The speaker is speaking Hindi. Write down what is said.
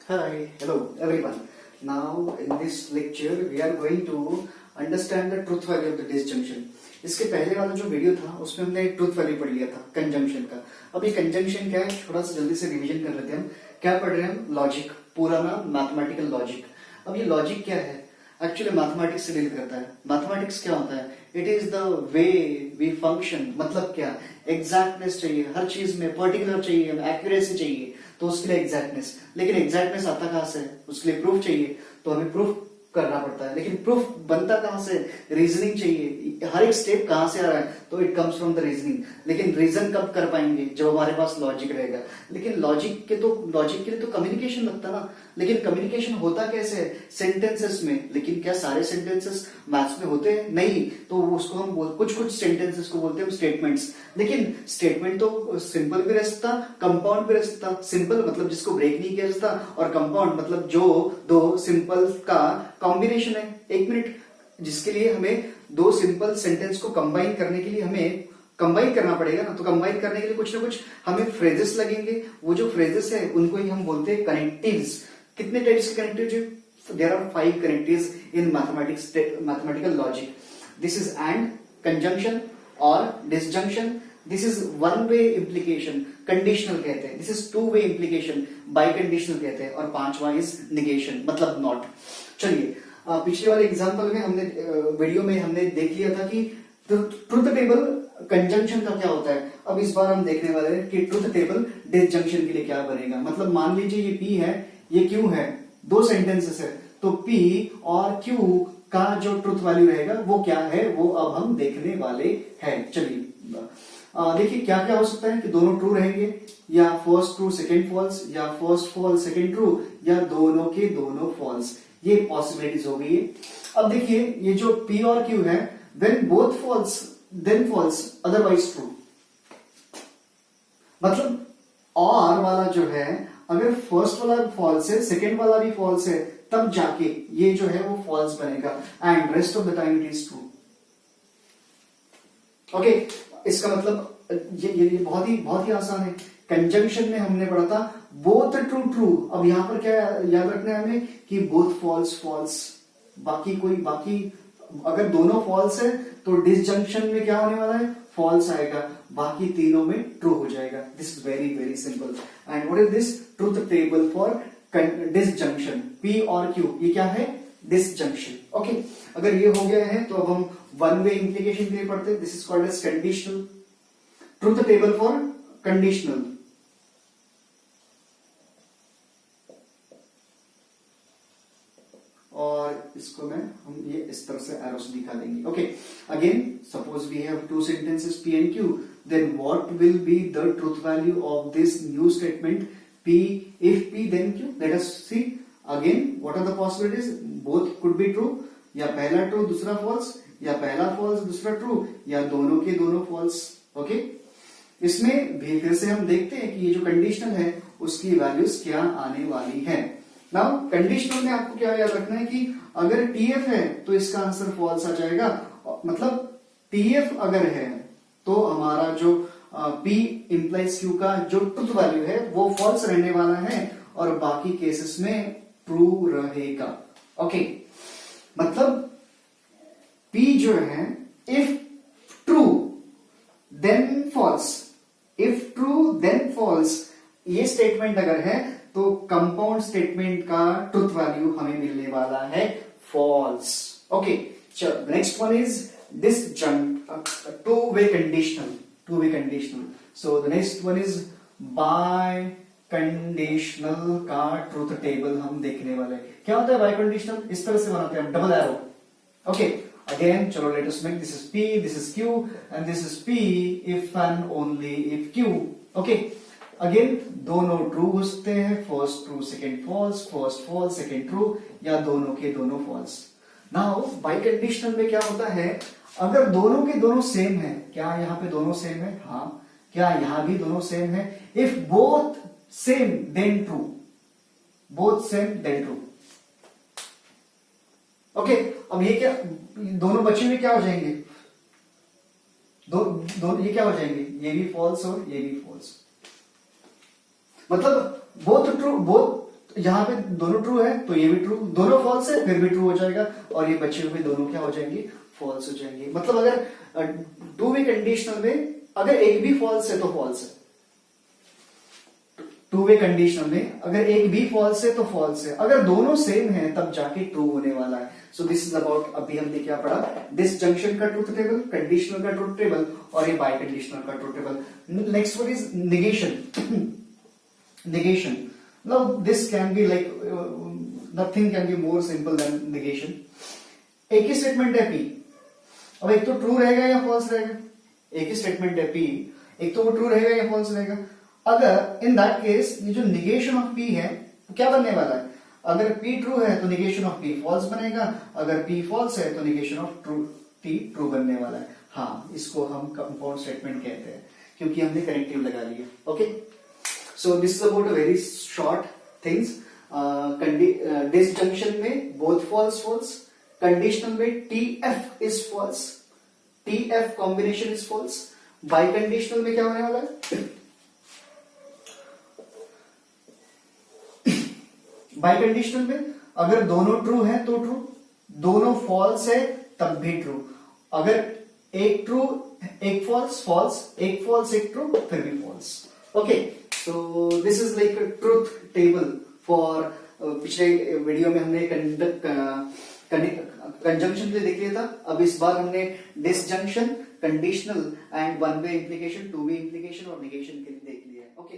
Hi, hello everyone. Now in this lecture we are going to understand the truth value of the disjunction. इसके पहले वाला जो वीडियो था उसमें हमने ट्रूथ वैल्यू पढ़ लिया था कंजंक्शन का। अब ये कंजंक्शन क्या है थोड़ा सा जल्दी से रिवीजन कर लेते हैं हम। क्या पढ़ रहे हैं हम? लॉजिक, पूरा नाम मैथमेटिकल लॉजिक। अब ये लॉजिक क्या है? एक्चुअली मैथमेटिक्स से डील करता है। मैथमेटिक्स क्या होता है? It is the way we function. मतलब क्या? एग्जैक्टनेस चाहिए हर चीज में, पर्टिकुलर चाहिए, एक्यूरेसी चाहिए, तो उसके लिए एग्जैक्टनेस। लेकिन एग्जैक्टनेस आता कहां से? उसके लिए प्रूफ चाहिए, तो हमें प्रूफ करना पड़ता है। लेकिन प्रूफ बनता कहां से? रीजनिंग चाहिए। हर एक स्टेप कहां से आ रहा है? तो it comes from the reasoning. लेकिन रीजन कब कर पाएंगे? जब हमारे पास लॉजिक रहेगा। लेकिन लॉजिक के लिए तो कम्युनिकेशन लगता ना। लेकिन कम्युनिकेशन होता कैसे है? सेंटेंसेस में। लेकिन क्या सारे सेंटेंसेस मैथ्स में होते हैं? नहीं। तो उसको हम कुछ सेंटेंसेस को बोलते हैं स्टेटमेंट्स। लेकिन स्टेटमेंट तो सिंपल भी रह सकता, कंपाउंड भी रह सकता। सिंपल मतलब जिसको ब्रेक नहीं किया जा सकता, और कंपाउंड मतलब जो दो सिंपल का कॉम्बिनेशन है। एक मिनट, जिसके लिए हमें दो सिंपल सेंटेंस को कंबाइन करने के लिए हमें कंबाइन करना पड़ेगा ना। तो कंबाइन करने के लिए कुछ ना कुछ हमें फ्रेजेस लगेंगे। वो जो फ्रेजेस है उनको ही हम बोलते हैं कनेक्टिव्स। कितने टाइप्स के connective? There are 5 connectives in mathematical logic. This is and, conjunction और disjunction. This is one way implication, conditional कहते हैं। This is two way implication, biconditional कहते हैं। और पांचवा इज निगेशन, मतलब नॉट। चलिए, पिछले वाले एग्जांपल में हमने वीडियो में हमने देख लिया था कि ट्रुथ टेबल कंजंक्शन का क्या होता है। अब इस बार हम देखने वाले हैं कि ट्रुथ टेबल डिसजंक्शन के लिए क्या बनेगा। मतलब मान लीजिए ये P है, ये Q है, दो सेंटेंसेस है, तो P और Q का जो ट्रुथ वैल्यू रहेगा वो क्या है, वो अब हम देखने वाले हैं। चलिए देखिए क्या क्या हो सकता है कि दोनों ट्रू रहेंगे, या फर्स्ट ट्रू सेकंड फॉल्स, या फर्स्ट फॉल्स सेकंड ट्रू, या दोनों के दोनों फॉल्स। ये पॉसिबिलिटीज हो गई है। अब देखिए ये जो P और Q है, when both false then false otherwise true. मतलब और वाला जो है, अगर फर्स्ट वाला फॉल्स है, सेकंड वाला भी फॉल्स है, तब जाके ये जो है वो फॉल्स बनेगा। And rest of the time it is true. Okay, इसका मतलब ये बहुत ही आसान है। कंजंक्शन में हमने पढ़ा था बोथ ट्रू ट्रू। अब यहां पर क्या याद रखना है हमें कि बोथ फॉल्स फॉल्स। बाकी अगर दोनों फॉल्स है तो डिसजंक्शन में क्या होने वाला है? फॉल्स आएगा। बाकी तीनों में ट्रू हो जाएगा। This is very very simple. And what is this? Truth table for disjunction. P और Q ये क्या है? डिसजंक्शन। ओके, अगर ये हो गया है तो अब हम वन वे इंप्लीकेशन के लिए पढ़ते हैं। This is called as conditional. Truth table for conditional. और इसको हम ये इस तरह से एरो से दिखा देंगे। Okay, again suppose we have two sentences P and Q, then what will be the truth value of this new statement P? If P then Q, let us see again what are the possibilities. Both could be true, या पहला ट्रू दूसरा फॉल्स, या पहला फॉल्स दूसरा ट्रू, या दोनों के दोनों फॉल्स। ओके, इसमें भी फिर से हम देखते हैं कि ये जो कंडीशनल है उसकी वैल्यूज क्या आने वाली है। नाउ कंडीशनल में आपको क्या याद रखना है कि अगर TF है तो इसका आंसर फॉल्स आ जाएगा। मतलब TF अगर है तो हमारा जो P इंप्लाइज Q का जो ट्रुथ वैल्यू है वो फॉल्स रहने वाला है, और बाकी केसेस में ट्रू रहेगा। ओके, मतलब P जो है if true then false, if true then false, ये स्टेटमेंट अगर है तो कंपाउंड स्टेटमेंट का ट्रुथ वैल्यू हमें मिलने वाला है फॉल्स। ओके, चलो next one is two way conditional. So the next one is biconditional का ट्रुथ टेबल हम देखने वाले हैं। क्या होता है बाय कंडीशनल? इस तरह से बनाते हैं हम, डबल एरो। ओके, again चलो let us make this is P, this is Q, and this is P if and only if Q. Okay, again दोनों ट्रू हो सकते हैं, first true second false, first false second true, या दोनों के दोनों फॉल्स। नाउ बाई कंडीशनल में क्या होता है? अगर दोनों के दोनों सेम है, क्या यहाँ पे दोनों सेम है? हाँ। क्या यहाँ भी दोनों सेम है? If both same then true, both same then true. Okay, अब ये क्या दोनों बचे हुए क्या हो जाएंगे? ये क्या हो जाएंगे? ये भी फॉल्स और ये भी फॉल्स। मतलब बोथ ट्रू, बोथ यहाँ पे दोनों ट्रू है तो ये भी ट्रू, दोनों फॉल्स है फिर भी ट्रू हो जाएगा, और ये बचे हुए दोनों क्या हो जाएंगे, फॉल्स हो जाएंगे। मतलब अगर टू वे कंडीशनल में अगर एक भी फॉल्स है तो फॉल्स है, टू वे कंडीशनल में अगर एक भी फॉल्स है तो फॉल्स है, अगर दोनों सेम है तब जाके ट्रू होने वाला है। सो दिस इज अबाउट, अभी हमने क्या पढ़ा, डिसजंक्शन का ट्रूथ टेबल, कंडीशनल का ट्रूथ टेबल और ये बाय कंडीशनल का truth table. Next one is negation. negation, now this can be like nothing can be more simple than negation। एक ही स्टेटमेंट है P, अब एक तो ट्रू रहेगा या फॉल्स रहेगा, एक ही स्टेटमेंट है P, एक तो वो ट्रू रहेगा या फॉल्स रहेगा। अगर इन दैट केस ये जो निगेशन ऑफ P है तो क्या बनने वाला है, अगर P ट्रू है तो निगेशन ऑफ P फॉल्स बनेगा, अगर P फॉल्स है तो निगेशन ऑफ P ट्रू बनने वाला है। हाँ, इसको हम कंपाउंड स्टेटमेंट कहते हैं क्योंकि हमने कनेक्टिव लगा लिया। Okay, so this is about a very short things। disjunction में both false false, conditional में TF is false, TF combination is false, biconditional में क्या होने वाला है, biconditional में अगर दोनों ट्रू है तो ट्रू, दोनों फॉल्स है तब भी ट्रू, अगर एक ट्रू एक फॉल्स, फॉल्स एक फॉल्स एक ट्रू फिर भी false. Okay, so this is like a truth table for पिछले वीडियो में हमने कंजंक्शन के लिए देख लिया था, अब इस बार हमने disjunction, conditional and one way implication, two way implication और निगेशन के लिए देख लिया है। ओके।